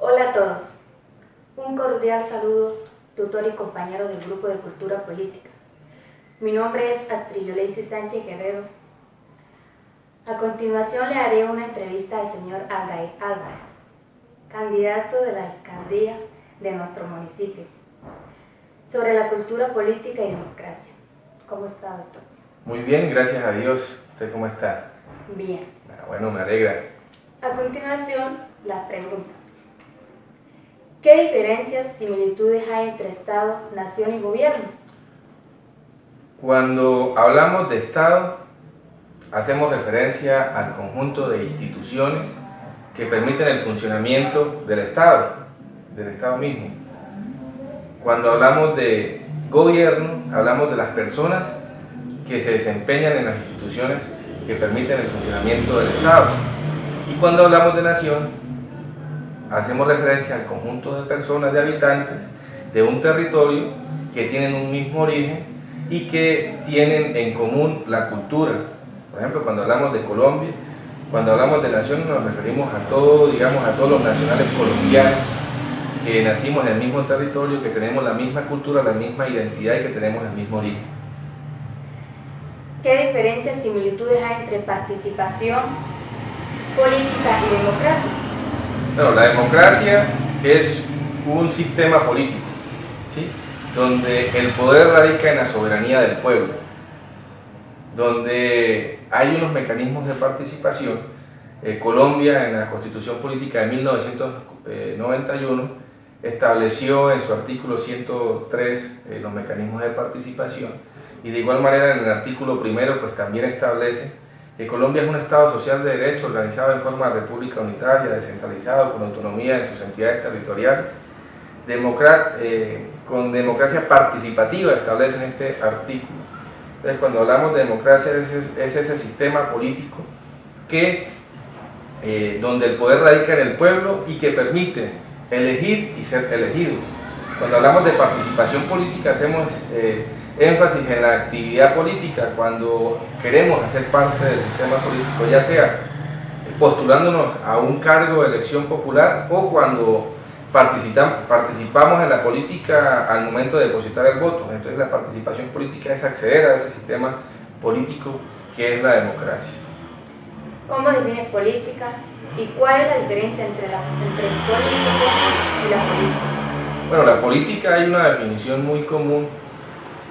Hola a todos. Un cordial saludo, tutor y compañero del Grupo de Cultura Política. Mi nombre es Astrid Yoleisi Sánchez Guerrero. A continuación le haré una entrevista al señor Aldair Álvarez, candidato de la alcaldía de nuestro municipio, sobre la cultura política y democracia. ¿Cómo está, doctor? Muy bien, gracias a Dios. ¿Usted cómo está? Bien. Bueno, me alegra. A continuación, las preguntas. ¿Qué diferencias, similitudes hay entre Estado, nación y gobierno? Cuando hablamos de Estado, hacemos referencia al conjunto de instituciones que permiten el funcionamiento del Estado mismo. Cuando hablamos de gobierno, hablamos de las personas que se desempeñan en las instituciones que permiten el funcionamiento del Estado. Y cuando hablamos de nación, hacemos referencia al conjunto de personas, de habitantes de un territorio que tienen un mismo origen y que tienen en común la cultura. Por ejemplo, cuando hablamos de Colombia, cuando hablamos de nación nos referimos a todos los nacionales colombianos que nacimos en el mismo territorio, que tenemos la misma cultura, la misma identidad y que tenemos el mismo origen. ¿Qué diferencias, similitudes hay entre participación política y democracia? Bueno, la democracia es un sistema político, ¿sí?, donde el poder radica en la soberanía del pueblo, donde hay unos mecanismos de participación. Colombia, en la Constitución Política de 1991, estableció en su artículo 103 los mecanismos de participación, y de igual manera en el artículo primero pues también establece que Colombia es un Estado social de derecho organizado en forma de república unitaria, descentralizado, con autonomía en sus entidades territoriales, con democracia participativa, establece en este artículo. Entonces, cuando hablamos de democracia es ese sistema político donde el poder radica en el pueblo y que permite elegir y ser elegido. Cuando hablamos de participación política hacemos énfasis en la actividad política cuando queremos hacer parte del sistema político, ya sea postulándonos a un cargo de elección popular o cuando participamos en la política al momento de depositar el voto. Entonces la participación política es acceder a ese sistema político que es la democracia. ¿Cómo define política y cuál es la diferencia entre política y la política? Bueno, la política hay una definición muy común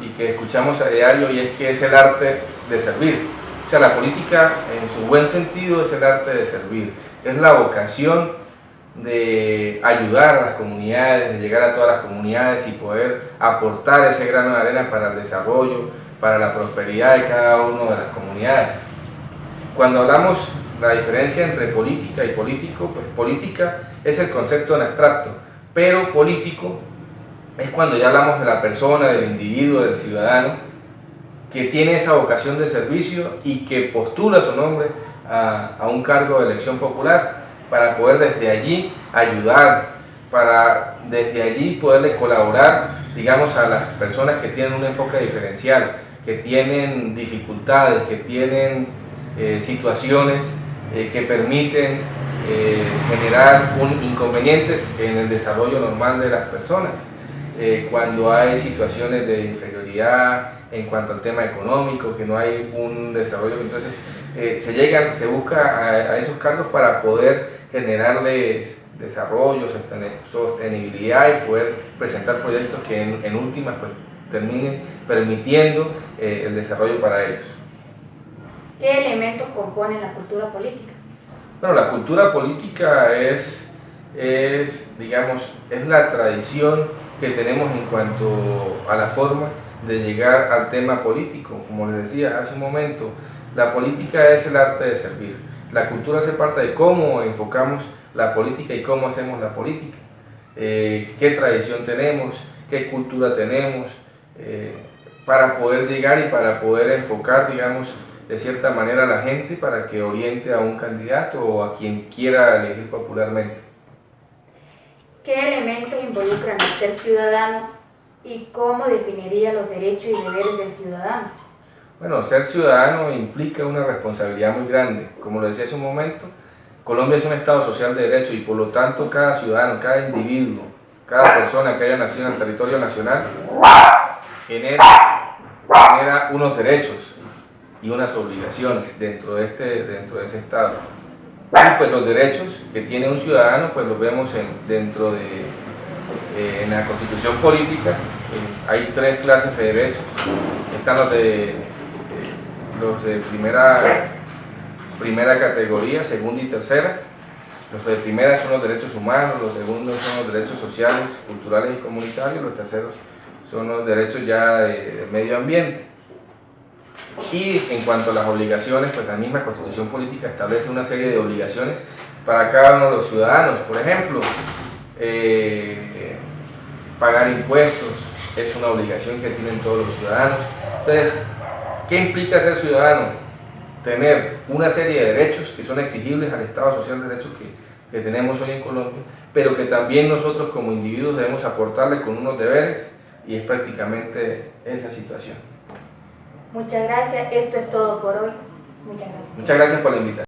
y que escuchamos a diario, y es que es el arte de servir. O sea, la política en su buen sentido es el arte de servir, es la vocación de ayudar a las comunidades, de llegar a todas las comunidades y poder aportar ese grano de arena para el desarrollo, para la prosperidad de cada una de las comunidades. Cuando hablamos la diferencia entre política y político, pues política es el concepto en abstracto, pero político es cuando ya hablamos de la persona, del individuo, del ciudadano, que tiene esa vocación de servicio y que postula su nombre a un cargo de elección popular para poder desde allí ayudar, para desde allí poderle colaborar, digamos, a las personas que tienen un enfoque diferencial, que tienen dificultades, que tienen situaciones que permiten generar inconvenientes en el desarrollo normal de las personas. Cuando hay situaciones de inferioridad en cuanto al tema económico, que no hay un desarrollo, entonces se busca a esos cargos para poder generarles desarrollo, sostenibilidad y poder presentar proyectos que en últimas pues, terminen permitiendo el desarrollo para ellos. ¿Qué elementos componen la cultura política? Bueno, la cultura política es la tradición que tenemos en cuanto a la forma de llegar al tema político. Como les decía hace un momento, la política es el arte de servir. La cultura hace parte de cómo enfocamos la política y cómo hacemos la política. Qué tradición tenemos, qué cultura tenemos, para poder llegar y para poder enfocar, digamos, de cierta manera a la gente para que oriente a un candidato o a quien quiera elegir popularmente. ¿Qué elementos involucran el ser ciudadano y cómo definiría los derechos y deberes del ciudadano? Bueno, ser ciudadano implica una responsabilidad muy grande. Como lo decía hace un momento, Colombia es un Estado social de derecho y por lo tanto cada ciudadano, cada individuo, cada persona que haya nacido en el territorio nacional genera unos derechos y unas obligaciones dentro de ese Estado. Y pues los derechos que tiene un ciudadano pues los vemos en la Constitución política. Hay 3 clases de derechos. Están los de primera categoría, segunda y tercera. Los de primera son los derechos humanos, los segundos son los derechos sociales, culturales y comunitarios, los terceros son los derechos ya de medio ambiente. Y en cuanto a las obligaciones, pues la misma Constitución política establece una serie de obligaciones para cada uno de los ciudadanos. Por ejemplo, pagar impuestos es una obligación que tienen todos los ciudadanos. Entonces, ¿qué implica ser ciudadano? Tener una serie de derechos que son exigibles al Estado social de Derecho que tenemos hoy en Colombia, pero que también nosotros como individuos debemos aportarle con unos deberes, y es prácticamente esa situación. Muchas gracias, esto es todo por hoy. Muchas gracias. Muchas gracias por la invitación.